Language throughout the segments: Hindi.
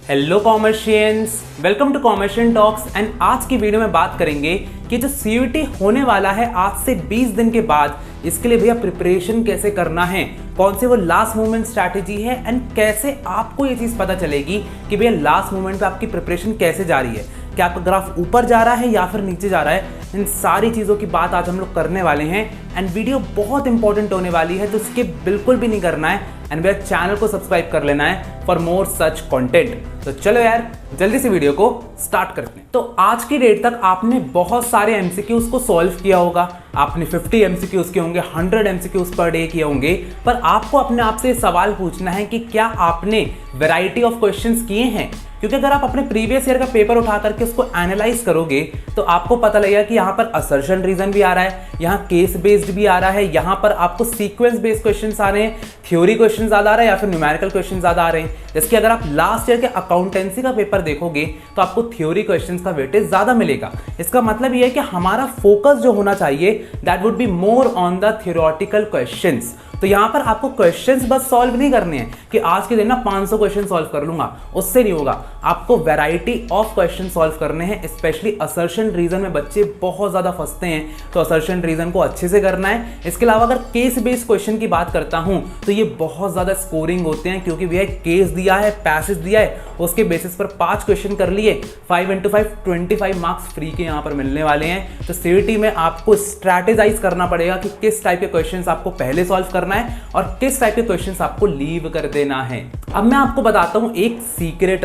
Hello commercians, welcome to commercian talks. And आज की वीडियो में बात करेंगे कि जो सीयूईटी होने वाला है आज से 20 दिन के बाद, इसके लिए भैया प्रिपरेशन कैसे करना है, कौन से वो लास्ट मोमेंट स्ट्रैटेजी है एंड कैसे आपको ये चीज़ पता चलेगी कि भैया लास्ट मोमेंट पे आपकी प्रिपरेशन कैसे जा रही है, क्या आपका ग्राफ ऊपर जा रहा है या फिर नीचे जा रहा है। इन सारी चीज़ों की बात आज हम लोग करने वाले हैं एंड वीडियो बहुत इंपॉर्टेंट होने वाली है, तो स्किप बिल्कुल भी नहीं करना है एंड भैया चैनल को सब्सक्राइब कर लेना है फॉर मोर सच कंटेंट। तो चलो यार जल्दी से वीडियो को स्टार्ट करते हैं। तो आज की डेट तक आपने बहुत सारे एमसीक्यूज को सॉल्व किया होगा, आपने 50 एमसीक्यूज किए होंगे, 100 एमसीक्यूज पर डे किए होंगे, पर आपको अपने आप से सवाल पूछना है कि क्या आपने वैरायटी ऑफ क्वेश्चंस किए हैं। क्योंकि अगर आप अपने प्रीवियस ईयर का पेपर उठा करके उसको एनालाइज करोगे तो आपको पता लगेगा कि यहाँ पर असर्शन रीजन भी आ रहा है, यहाँ केस बेस्ड भी आ रहा है, यहाँ पर आपको सीक्वेंस बेस्ड क्वेश्चंस आ रहे हैं, थ्योरी क्वेश्चन ज्यादा आ रहा है या फिर न्यूमेरिकल क्वेश्चन ज्यादा आ रहे हैं। जैसे कि अगर आप लास्ट ईयर के अकाउंटेंसी का पेपर देखोगे तो आपको थ्योरी क्वेश्चंस का वेटेज ज्यादा मिलेगा। इसका मतलब यह है कि हमारा फोकस जो होना चाहिए that would be more on the theoretical questions. तो यहां पर आपको क्वेश्चंस बस सॉल्व नहीं करने हैं कि आज के दिन ना 500 क्वेश्चन सॉल्व कर लूंगा, उससे नहीं होगा। आपको वैरायटी ऑफ क्वेश्चन सॉल्व करने हैं। स्पेशली असर्शन रीजन में बच्चे बहुत ज्यादा फंसते हैं, तो असर्शन रीजन को अच्छे से करना है। इसके अलावा अगर केस बेस्ड क्वेश्चन की बात करता हूं तो ये बहुत ज्यादा स्कोरिंग होते हैं, क्योंकि भैया केस दिया है, पैसेज दिया है, उसके बेसिस पर 5 क्वेश्चन कर लिए, 5 into 5 25 मार्क्स फ्री के यहाँ पर मिलने वाले हैं। तो सीयूईटी में आपको स्ट्रैटेजाइज करना पड़ेगा कि किस टाइप के क्वेश्चंस आपको पहले सॉल्व करना है और किस टाइप के क्वेश्चंस आपको लीव कर देना है। अब मैं आपको बताता हूं एक सीक्रेट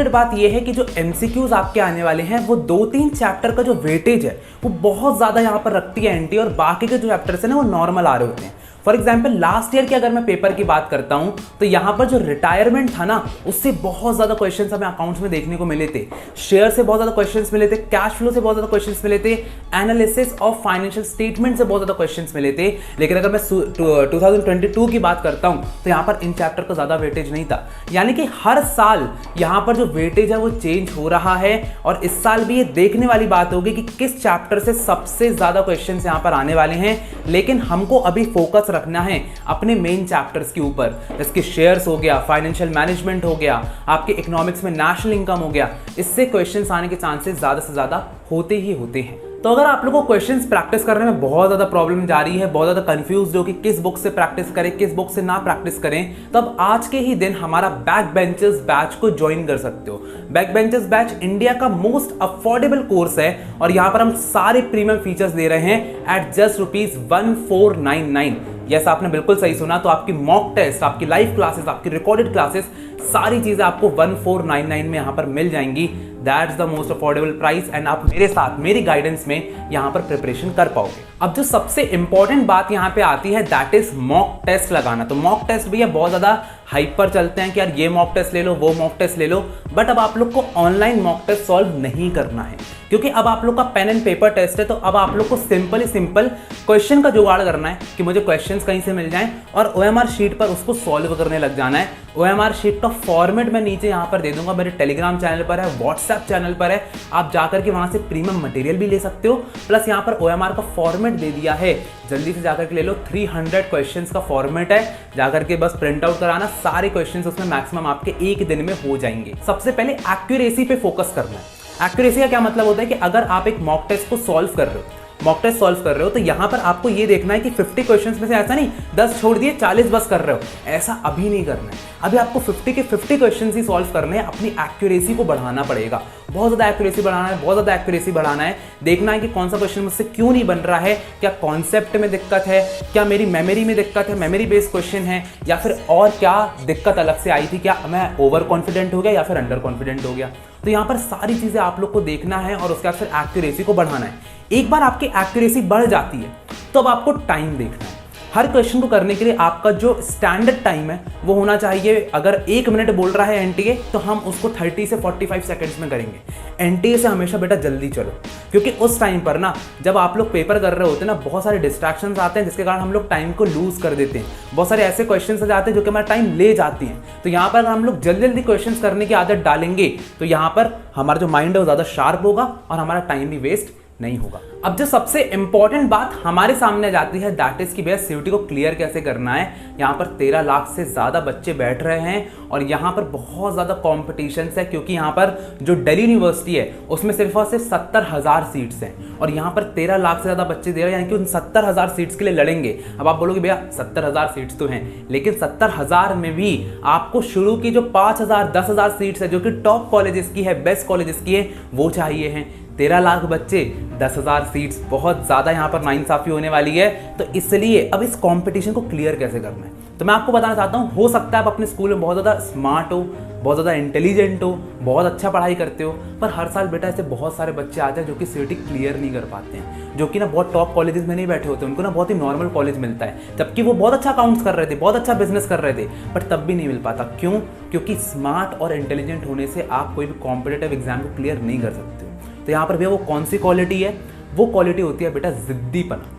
बात यह है कि जो एमसीक्यूज आपके आने वाले हैं वो 2-3 चैप्टर का जो वेटेज है वो बहुत ज्यादा यहां पर रखती है एनटी, और बाकी के जो चैप्टर्स है ना वो नॉर्मल आ रहे होते हैं। फॉर एग्जाम्पल लास्ट ईयर की अगर मैं पेपर की बात करता हूं तो यहां पर जो रिटायरमेंट था ना उससे बहुत ज्यादा क्वेश्चंस हमें अकाउंट्स में देखने को मिले थे, शेयर से बहुत ज्यादा क्वेश्चंस मिले थे, कैश फ्लो से बहुत ज्यादा क्वेश्चंस मिले थे, एनालिसिस ऑफ फाइनेंशियल स्टेटमेंट से बहुत ज्यादा क्वेश्चंस मिले थे। लेकिन अगर मैं 2022 की बात करता हूं तो यहां पर इन चैप्टर का ज्यादा वेटेज नहीं था। यानी कि हर साल यहां पर जो वेटेज है वो चेंज हो रहा है, और इस साल भी ये देखने वाली बात होगी कि किस चैप्टर से सबसे ज्यादा क्वेश्चंस यहां पर आने वाले हैं। लेकिन हमको अभी फोकस रखना है अपने मेन चैप्टर्स के ऊपर, जैसे शेयर्स हो गया, फाइनेंशियल मैनेजमेंट हो गया, आपके इकोनॉमिक्स में नेशनल इनकम हो गया। इससे क्वेश्चंस आने के चांसेस ज्यादा से ज्यादा होते ही होते हैं। तो अगर आप लोगों को क्वेश्चंस प्रैक्टिस करने में बहुत ज्यादा प्रॉब्लम जा रही है, बहुत ज्यादा कंफ्यूज हो कि किस बुक से प्रैक्टिस करें, किस बुक से ना प्रैक्टिस करें, तो अब आज के ही दिन हमारा बैक बेंचर्स बैच को ज्वाइन कर सकते हो। बैक बेंचर्स बैच इंडिया का मोस्ट अफोर्डेबल कोर्स है और यहाँ पर हम सारे प्रीमियम फीचर्स दे रहे हैं एट जस्ट ₹1499। यस, आपने बिल्कुल सही सुना। तो आपकी मॉक टेस्ट, आपकी लाइव क्लासेस, आपकी रिकॉर्डेड क्लासेस, सारी चीजें आपको 1499 में यहां पर मिल जाएंगी। That's the most affordable price and आप मेरे साथ मेरी गाइडेंस में यहां पर प्रिपरेशन कर पाओगे। अब जो सबसे इंपॉर्टेंट बात यहां पे आती है दैट इज मॉक टेस्ट लगाना। तो मॉक टेस्ट भैया बहुत ज्यादा हाइप पर चलते हैं कि यार ये मॉक टेस्ट ले लो, वो मॉक टेस्ट ले लो, बट अब आप लोग को ऑनलाइन मॉक टेस्ट सॉल्व नहीं करना है, क्योंकि अब आप लोग का पेन एंड पेपर टेस्ट है। तो अब आप लोग को सिंपल क्वेश्चन का जुगाड़ करना है कि मुझे क्वेश्चंस कहीं से मिल जाएं और ओएमआर शीट पर उसको सॉल्व करने लग जाना है। ओएमआर शीट का फॉर्मेट मैं नीचे यहाँ पर दे दूंगा, मेरे टेलीग्राम चैनल पर है, व्हाट्सएप चैनल पर है, आप जाकर के वहां से प्रीमियम मटेरियल भी ले सकते हो। प्लस यहाँ पर ओएमआर का फॉर्मेट दे दिया है, जल्दी से जाकर के ले लो। 300 क्वेश्चंस का फॉर्मेट है, जाकर के बस प्रिंट आउट कराना, सारे क्वेश्चंस उसमें मैक्सिमम आपके एक दिन में हो जाएंगे। सबसे पहले एक्यूरेसी पे फोकस करना है। एक्यूरेसी का क्या मतलब होता है कि अगर आप एक मॉक टेस्ट को सॉल्व कर रहे हो तो यहां पर आपको ये देखना है कि 50 क्वेश्चंस में से ऐसा नहीं 10 छोड़ दिए 40 बस कर रहे हो, ऐसा अभी नहीं करना है। अभी आपको 50 के 50 क्वेश्चंस ही सॉल्व करने हैं। अपनी एक्यूरेसी को बढ़ाना पड़ेगा, बहुत ज्यादा एक्यूरेसी बढ़ाना है। देखना है कि कौन सा क्वेश्चन मुझसे क्यों नहीं बन रहा है, क्या कॉन्सेप्ट में दिक्कत है, क्या मेरी मेमोरी में दिक्कत है, मेमोरी बेस्ड क्वेश्चन है, या फिर और क्या दिक्कत अलग से आई थी, क्या मैं ओवर कॉन्फिडेंट हो गया या फिर अंडर कॉन्फिडेंट हो गया। तो यहाँ पर सारी चीजें आप लोग को देखना है और उसके बाद फिर एक्यूरेसी को बढ़ाना है। एक बार आपकी एक्यूरेसी बढ़ जाती है तो अब आपको टाइम देखना है। हर क्वेश्चन को करने के लिए आपका जो स्टैंडर्ड टाइम है वो होना चाहिए। अगर 1 मिनट बोल रहा है एनटीए तो हम उसको 30 से 45 सेकंड्स में करेंगे। एनटीए से हमेशा बेटा जल्दी चलो, क्योंकि उस टाइम पर ना जब आप लोग पेपर कर रहे होते हैं ना बहुत सारे डिस्ट्रैक्शंस आते हैं, जिसके कारण हम लोग टाइम को लूज कर देते हैं। बहुत सारे ऐसे क्वेश्चंस आ जाते हैं जो कि हमारा टाइम ले जाती हैं। तो यहाँ पर हम लोग जल्दी जल्दी क्वेश्चंस करने की आदत डालेंगे तो यहाँ पर हमारा जो माइंड है वो ज़्यादा शार्प होगा और हमारा टाइम भी वेस्ट नहीं होगा। अब जो सबसे इंपॉर्टेंट बात हमारे सामने जाती है दैट इज कि भैया सीयूटी को क्लियर कैसे करना है। यहाँ पर 13 लाख से ज़्यादा बच्चे बैठ रहे हैं और यहाँ पर बहुत ज़्यादा कॉम्पिटिशन है, क्योंकि यहाँ पर जो दिल्ली यूनिवर्सिटी है उसमें सिर्फ और सिर्फ 70,000 सीट्स हैं और यहाँ पर 13 लाख से ज़्यादा बच्चे दे रहे हैं, यानी कि उन 70,000 सीट्स के लिए लड़ेंगे। अब आप बोलोगे भैया 70,000 सीट्स तो हैं, लेकिन 70,000 में भी आपको शुरू की जो 5,000 10,000 सीट्स है जो कि टॉप कॉलेजेस की है, बेस्ट कॉलेजेस की है, वो चाहिए हैं। 13 लाख बच्चे 10,000 सीट्स, बहुत ज़्यादा यहाँ पर नाइंसाफ़ी होने वाली है। तो इसलिए अब इस कंपटीशन को क्लियर कैसे करना है, तो मैं आपको बताना चाहता हूँ। हो सकता है आप अपने स्कूल में बहुत ज़्यादा स्मार्ट हो, बहुत ज़्यादा इंटेलिजेंट हो, बहुत अच्छा पढ़ाई करते हो, पर हर साल बेटा ऐसे बहुत सारे बच्चे आते हैं जो कि सीयूटी क्लियर नहीं कर पाते हैं, जो कि ना बहुत टॉप कॉलेजेस में नहीं बैठे होते, उनको ना बहुत ही नॉर्मल कॉलेज मिलता है, जबकि वो बहुत अच्छा अकाउंट्स कर रहे थे, बहुत अच्छा बिजनेस कर रहे थे, बट तब भी नहीं मिल पाता। क्यों? क्योंकि स्मार्ट और इंटेलिजेंट होने से आप कोई भी कॉम्पिटिटिव एग्जाम को क्लियर नहीं कर सकते हो। तो यहाँ पर भैया वो कौन सी क्वालिटी है? वो क्वालिटी होती है बेटा जिद्दीपना।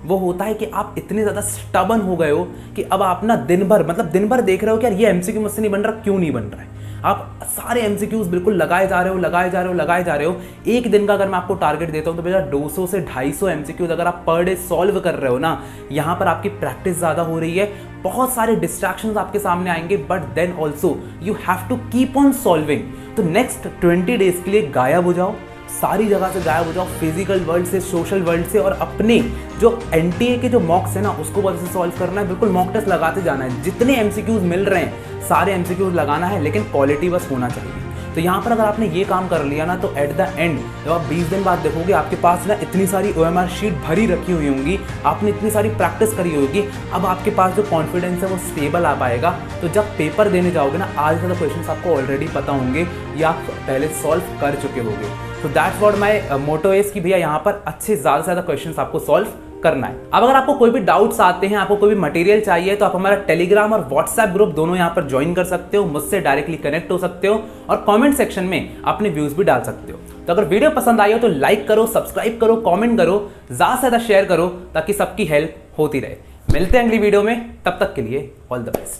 वो होता है कि आप इतने ज़्यादा स्टबन हो गए हो कि अब आप ना दिन भर देख रहे हो कि यार ये एमसीक्यू मुझसे नहीं बन रहा, क्यों नहीं बन रहा है। आप सारे एमसीक्यूज बिल्कुल लगाए जा रहे हो। एक दिन का अगर मैं आपको टारगेट देता हूँ तो बेटा 200 से 250 एमसीक्यूज अगर आप पर डे सॉल्व कर रहे हो ना, यहाँ पर आपकी प्रैक्टिस ज़्यादा हो रही है। बहुत सारे डिस्ट्रैक्शंस आपके सामने आएंगे, but then also you have to keep on solving. तो नेक्स्ट 20 डेज के लिए गायब हो जाओ, सारी जगह से गायब हो जाओ, फिजिकल वर्ल्ड से, सोशल वर्ल्ड से, और अपने जो एनटीए के जो मॉक्स है ना उसको बहुत से सॉल्व करना है। बिल्कुल मॉक टेस्ट लगाते जाना है, जितने एमसीक्यूज मिल रहे हैं सारे एमसीक्यूज लगाना है, लेकिन क्वालिटी बस होना चाहिए। तो यहाँ पर अगर आपने ये काम कर लिया ना, तो एट द एंड जब आप 20 दिन बाद देखोगे आपके पास ना इतनी सारी OMR शीट भरी रखी हुई होंगी, आपने इतनी सारी प्रैक्टिस करी होगी, अब आपके पास जो कॉन्फिडेंस है वो स्टेबल आ पाएगा। तो जब पेपर देने जाओगे ना, आधे ज़्यादा क्वेश्चन आपको ऑलरेडी पता होंगे या आप पहले सॉल्व कर चुके होंगे। तो that's what my motto is कि भैया यहाँ पर अच्छे ज़्यादा से ज़्यादा क्वेश्चन आपको सॉल्व करना है। अब अगर आपको कोई भी डाउट्स आते हैं, आपको कोई भी मटेरियल चाहिए, तो आप हमारा टेलीग्राम और व्हाट्सएप ग्रुप दोनों यहाँ पर ज्वाइन कर सकते हो, मुझसे डायरेक्टली कनेक्ट हो सकते हो और कमेंट सेक्शन में अपने व्यूज भी डाल सकते हो। तो अगर वीडियो पसंद आई हो तो लाइक करो, सब्सक्राइब करो, कमेंट करो, ज़्यादा से ज़्यादा शेयर करो, ताकि सबकी हेल्प होती रहे। मिलते हैं अगली वीडियो में, तब तक के लिए ऑल द बेस्ट।